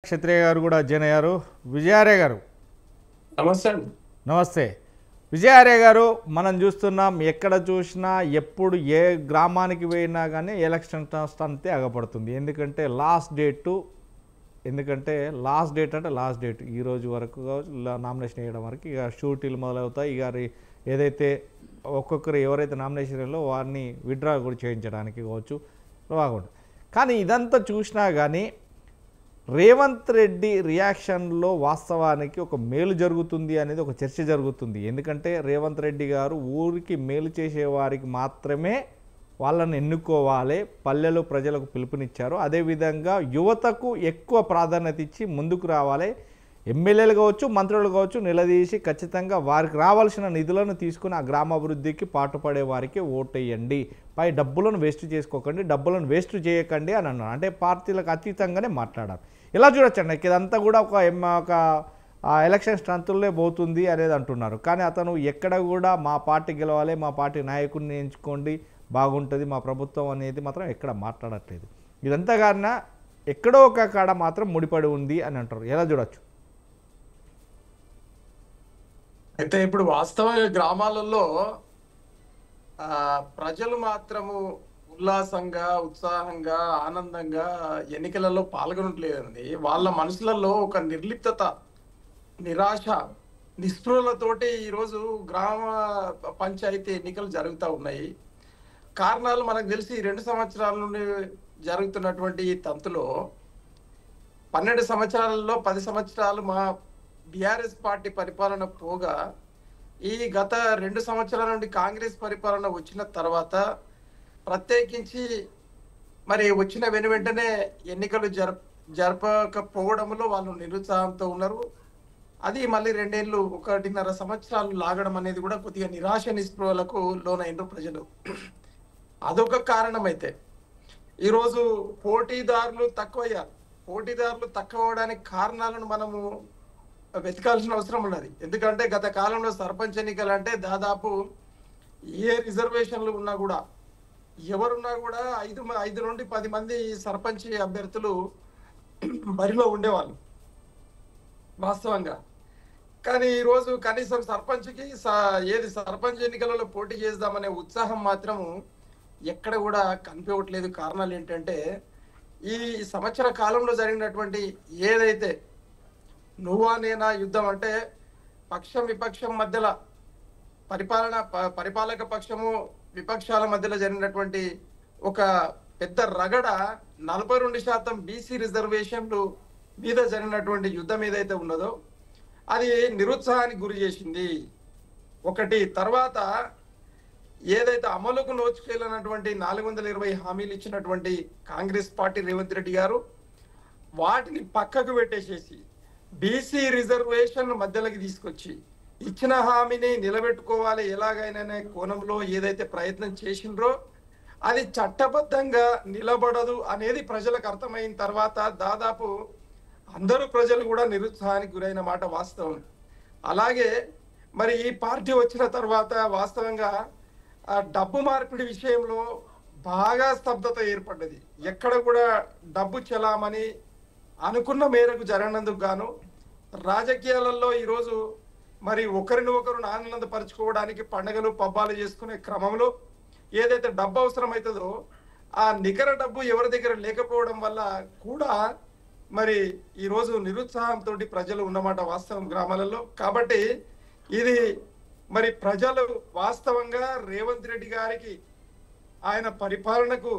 క్షత్రియ గారు కూడా జాయిన్ అయ్యారు. విజయార్య గారు నమస్తే అండి. నమస్తే. విజయార్య గారు, మనం చూస్తున్నాం ఎక్కడ చూసినా ఎప్పుడు ఏ గ్రామానికి పోయినా కానీ ఎలక్షన్ అంతే అగపడుతుంది. ఎందుకంటే లాస్ట్ డేట్ అంటే లాస్ట్ డేట్ ఈ రోజు వరకు నామినేషన్ వేయడం వరకు ఇక షూటీలు మొదలవుతాయి. ఇక ఏదైతే ఒక్కొక్కరు ఎవరైతే నామినేషన్లో వారిని విత్డ్రా కూడా చేయించడానికి కావచ్చు బాగుంటుంది. కానీ ఇదంతా చూసినా కానీ రేవంత్ రెడ్డి రియాక్షన్లో వాస్తవానికి ఒక మేలు జరుగుతుంది అనేది ఒక చర్చ జరుగుతుంది. ఎందుకంటే రేవంత్ రెడ్డి గారు ఊరికి మేలు చేసేవారికి మాత్రమే వాళ్ళని ఎన్నుకోవాలి, పల్లెలు ప్రజలకు పిలుపునిచ్చారు. అదేవిధంగా యువతకు ఎక్కువ ప్రాధాన్యత ఇచ్చి ముందుకు రావాలి, ఎమ్మెల్యేలు కావచ్చు మంత్రులు కావచ్చు నిలదీసి ఖచ్చితంగా వారికి రావాల్సిన నిధులను తీసుకుని ఆ గ్రామాభివృద్ధికి పాటుపడే వారికి ఓటేయండి, పై డబ్బులను వేస్ట్ చేసుకోకండి, డబ్బులను వేస్ట్ చేయకండి అని అన్నారు. అంటే పార్టీలకు అతీతంగానే మాట్లాడారు. ఇలా చూడొచ్చండి, ఇదంతా కూడా ఒక ఎలక్షన్ స్ట్రెంత్లే పోతుంది అనేది అంటున్నారు. కానీ అతను ఎక్కడ కూడా మా పార్టీ గెలవాలి, మా పార్టీ నాయకుడిని ఎంచుకోండి బాగుంటుంది మా ప్రభుత్వం అనేది మాత్రం ఎక్కడ మాట్లాడట్లేదు. ఇదంతా కారణం ఎక్కడో ఒక కాడ మాత్రం ముడిపడి ఉంది అని అంటారు. ఎలా చూడొచ్చు? అయితే ఇప్పుడు వాస్తవంగా గ్రామాలలో ప్రజలు మాత్రము ఉల్లాసంగా ఉత్సాహంగా ఆనందంగా ఎన్నికలలో పాల్గొనట్లేదండి. వాళ్ళ మనసులలో ఒక నిర్లిప్తత, నిరాశ, నిస్పృహలతోటి ఈరోజు గ్రామ పంచాయతీ ఎన్నికలు జరుగుతూ ఉన్నాయి. కారణాలు మనకు తెలిసి 2 సంవత్సరాల నుండి జరుగుతున్నటువంటి ఈ తంతులో 12 సంవత్సరాలలో 10 సంవత్సరాలు మా బీఆర్ఎస్ పార్టీ పరిపాలన పోగా ఈ గత 2 సంవత్సరాల నుండి కాంగ్రెస్ పరిపాలన వచ్చిన తర్వాత ప్రత్యేకించి మరి వచ్చిన వెంటనే ఎన్నికలు జరపకపోవడంలో వాళ్ళు నిరుత్సాహంతో ఉన్నారు. అది మళ్ళీ 2 ఏళ్ళు 1.5 సంవత్సరాలు లాగడం అనేది కూడా కొద్దిగా నిరాశ నిస్పృహలకు లోనైన ప్రజలు. అదొక కారణం. అయితే ఈరోజు పోటీదారులు తక్కువయ్యారు. పోటీదారులు తక్కువ అవడానికి కారణాలను మనము వెతకాల్సిన అవసరం ఉన్నది. ఎందుకంటే గత కాలంలో సర్పంచ్ ఎన్నికలు అంటే దాదాపు ఏ రిజర్వేషన్లు ఉన్నా కూడా ఎవరున్నా కూడా 5 నుండి 10 మంది సర్పంచ్ అభ్యర్థులు బరిలో ఉండేవాళ్ళు వాస్తవంగా. కానీ ఈరోజు కనీసం సర్పంచ్కి సర్పంచ్ ఎన్నికలలో పోటీ చేద్దామనే ఉత్సాహం మాత్రం ఎక్కడ కూడా కనిపించట్లేదు. కారణాలు ఏంటంటే ఈ సంవత్సర కాలంలో జరిగినటువంటి ఏదైతే నువ్వా నేనా యుద్ధం అంటే పక్షం విపక్షం మధ్యలో పరిపాలక పక్షము విపక్షాల మధ్యలో జరిగినటువంటి ఒక పెద్ద రగడ 42% బీసీ రిజర్వేషన్లు మీద జరిగినటువంటి యుద్ధం ఏదైతే ఉన్నదో అది నిరుత్సాహానికి గురి చేసింది. ఒకటి తర్వాత ఏదైతే అమలుకు నోచుకెళ్ళినటువంటి 420 హామీలు ఇచ్చినటువంటి కాంగ్రెస్ పార్టీ రేవంత్ రెడ్డి గారు వాటిని పక్కకు పెట్టేసేసి బీసీ రిజర్వేషన్ మధ్యలోకి తీసుకొచ్చి ఇచ్చిన హామీని నిలబెట్టుకోవాలి ఎలాగైనా కోణంలో ఏదైతే ప్రయత్నం చేసిండ్రో అది చట్టబద్ధంగా నిలబడదు అనేది ప్రజలకు అర్థమైన తర్వాత దాదాపు అందరూ ప్రజలు కూడా నిరుత్సాహానికి గురైన మాట వాస్తవం. అలాగే మరి ఈ పార్టీ వచ్చిన తర్వాత వాస్తవంగా డబ్బు మార్పిడి విషయంలో బాగా స్తబ్దత ఏర్పడ్డది. ఎక్కడ కూడా డబ్బు చెలామని అనుకున్న మేరకు జరగనందుకు గాను రాజకీయాలలో ఈరోజు మరి ఒకరిని ఒకరు ఆనందపరచుకోవడానికి పండుగలు పబ్బాలు చేసుకునే క్రమంలో ఏదైతే డబ్బు అవసరం అవుతుందో ఆ నికర డబ్బు ఎవరి దగ్గర లేకపోవడం వల్ల కూడా మరి ఈరోజు నిరుత్సాహంతో ప్రజలు ఉన్నమాట వాస్తవం గ్రామాలలో. కాబట్టి ఇది మరి ప్రజలు వాస్తవంగా రేవంత్ రెడ్డి గారికి ఆయన పరిపాలనకు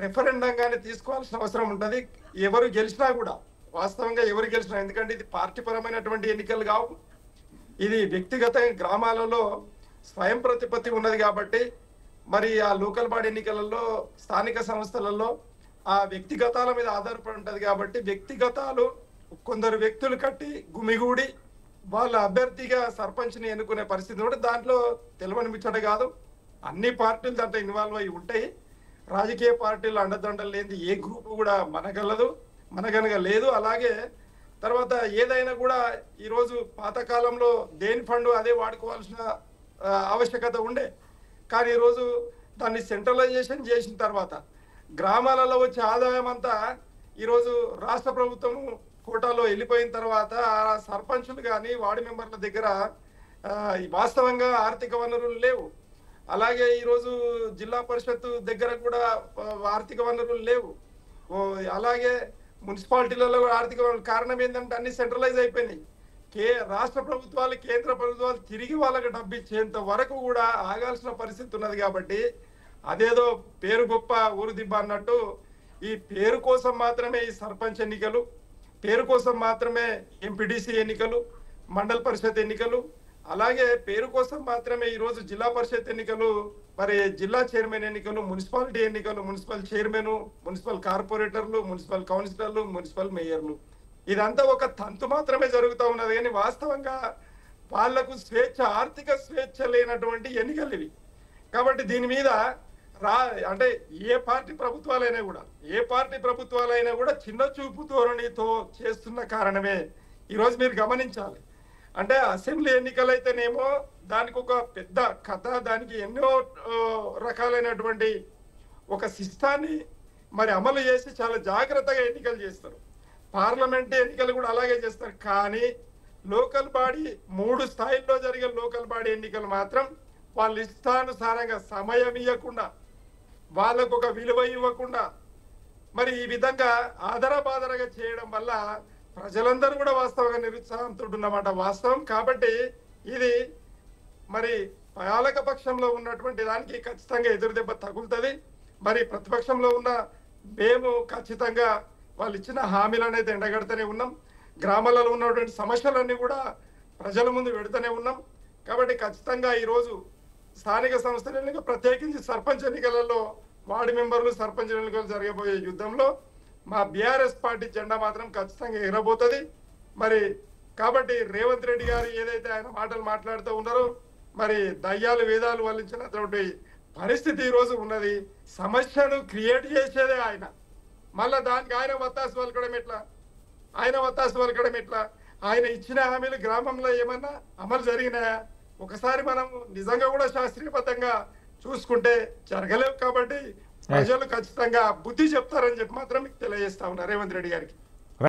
రెఫరెండంగానే తీసుకోవాల్సిన అవసరం ఉంటుంది. ఎవరు గెలిచినా కూడా వాస్తవంగా ఎవరు గెలిచినా, ఎందుకంటే ఇది పార్టీ పరమైనటువంటి ఎన్నికలు కావు, ఇది వ్యక్తిగత గ్రామాలలో స్వయం ప్రతిపత్తి ఉన్నది. కాబట్టి మరి ఆ లోకల్ బాడీ ఎన్నికలలో స్థానిక సంస్థలలో ఆ వ్యక్తిగతాల మీద ఆధారపడి ఉంటుంది. కాబట్టి వ్యక్తిగతాలు కొందరు వ్యక్తులు కట్టి గుమిగూడి వాళ్ళ అభ్యర్థిగా సర్పంచ్ని ఎన్నుకునే పరిస్థితి కూడా దాంట్లో తెలివనిపించడం కాదు. అన్ని పార్టీలు దాంట్లో ఇన్వాల్వ్ అయి ఉంటాయి. రాజకీయ పార్టీలు అండదండలు లేని ఏ గ్రూపు కూడా మనగనగా లేదు. అలాగే తర్వాత ఏదైనా కూడా ఈరోజు పాతకాలంలో దేని ఫండ్ అదే వాడుకోవాల్సిన ఆవశ్యకత ఉండే. కానీ ఈరోజు దాన్ని సెంట్రలైజేషన్ చేసిన తర్వాత గ్రామాలలో వచ్చే ఆదాయం అంతా ఈరోజు రాష్ట్ర ప్రభుత్వం కోటాలో వెళ్ళిపోయిన తర్వాత ఆ సర్పంచులు కానీ వార్డు మెంబర్ల దగ్గర వాస్తవంగా ఆర్థిక వనరులు లేవు. అలాగే ఈరోజు జిల్లా పరిషత్ దగ్గర కూడా ఆర్థిక వనరులు లేవు. అలాగే మున్సిపాలిటీలలో కూడా ఆర్థిక వనరులు. కారణం ఏంటంటే అన్ని సెంట్రలైజ్ అయిపోయినాయి. రాష్ట్ర ప్రభుత్వాలు కేంద్ర ప్రభుత్వాలు తిరిగి వాళ్ళకి డబ్బు ఇచ్చేంత వరకు కూడా ఆగాల్సిన పరిస్థితి ఉన్నది. కాబట్టి అదేదో పేరు గొప్ప ఊరు దిబ్బ అన్నట్టు ఈ పేరు కోసం మాత్రమే ఈ సర్పంచ్ ఎన్నికలు, పేరు కోసం మాత్రమే ఎంపీటీసీ ఎన్నికలు, మండల పరిషత్ ఎన్నికలు, అలాగే పేరు కోసం మాత్రమే ఈరోజు జిల్లా పరిషత్ ఎన్నికలు, మరి జిల్లా చైర్మన్ ఎన్నికలు, మున్సిపాలిటీ ఎన్నికలు, మున్సిపల్ చైర్మన్, మున్సిపల్ కార్పొరేటర్లు, మున్సిపల్ కౌన్సిలర్లు, మున్సిపల్ మేయర్లు, ఇదంతా ఒక తంతు మాత్రమే జరుగుతూ ఉన్నది. కానీ వాస్తవంగా వాళ్లకు స్వేచ్ఛ, ఆర్థిక స్వేచ్ఛ లేనటువంటి ఎన్నికలు ఇవి. కాబట్టి దీని మీద అంటే ఏ పార్టీ ప్రభుత్వాలైనా కూడా చిన్న చూపు ధోరణితో చేస్తున్న కారణమే ఈరోజు మీరు గమనించాలి. అంటే అసెంబ్లీ ఎన్నికలైతేనేమో దానికి ఒక పెద్ద కథ, దానికి ఎన్నో రకాలైనటువంటి ఒక సిస్టాన్ని మరి అమలు చేసి చాలా జాగ్రత్తగా ఎన్నికలు చేస్తారు. పార్లమెంట్ ఎన్నికలు కూడా అలాగే చేస్తారు. కానీ లోకల్ బాడీ 3 స్థాయిల్లో జరిగే లోకల్ బాడీ ఎన్నికలు మాత్రం వాళ్ళ ఇష్టానుసారంగా సమయం ఇవ్వకుండా, వాళ్ళకు ఒక విలువ ఇవ్వకుండా, మరి ఈ విధంగా ఆదరబాదరగా చేయడం వల్ల ప్రజలందరూ కూడా వాస్తవంగా నిరుత్సాహంతో ఉన్నమాట వాస్తవం. కాబట్టి ఇది మరి పాలక పక్షంలో ఉన్నటువంటి దానికి ఖచ్చితంగా ఎదురుదెబ్బ తగులుతుంది. మరి ప్రతిపక్షంలో ఉన్న మేము ఖచ్చితంగా వాళ్ళు ఇచ్చిన హామీలను అయితే ఎండగడుతూనే ఉన్నాం. గ్రామాలలో ఉన్నటువంటి సమస్యలన్నీ కూడా ప్రజల ముందు పెడుతూనే ఉన్నాం. కాబట్టి ఖచ్చితంగా ఈరోజు స్థానిక సంస్థల ఎన్నిక, ప్రత్యేకించి సర్పంచ్ ఎన్నికలలో వార్డు మెంబర్లు, సర్పంచ్ ఎన్నికలు జరగబోయే యుద్ధంలో మా బీఆర్ఎస్ పార్టీ జెండా మాత్రం ఖచ్చితంగా ఎగరబోతుంది. మరి కాబట్టి రేవంత్ రెడ్డి గారు ఏదైతే ఆయన మాటలు మాట్లాడుతూ ఉన్నారో, మరి దయ్యాలు వేదాలు వల్లించినటువంటి పరిస్థితి ఈరోజు ఉన్నది. సమస్యను క్రియేట్ చేసేదే ఆయన. మళ్ళా దానికి ఆయన వత్తాసు పలకడం ఎట్లా? ఆయన ఇచ్చిన హామీలు గ్రామంలో ఏమన్నా అమలు జరిగినాయా? ఒకసారి మనం నిజంగా కూడా శాస్త్రీయబద్ధంగా చూసుకుంటే జరగలేవు. కాబట్టి ప్రజలు ఖచ్చితంగా బుద్ధి చెప్తారని చెప్పి మాత్రం మీకు తెలియజేస్తా ఉన్నా రేవంత్ రెడ్డి గారికి.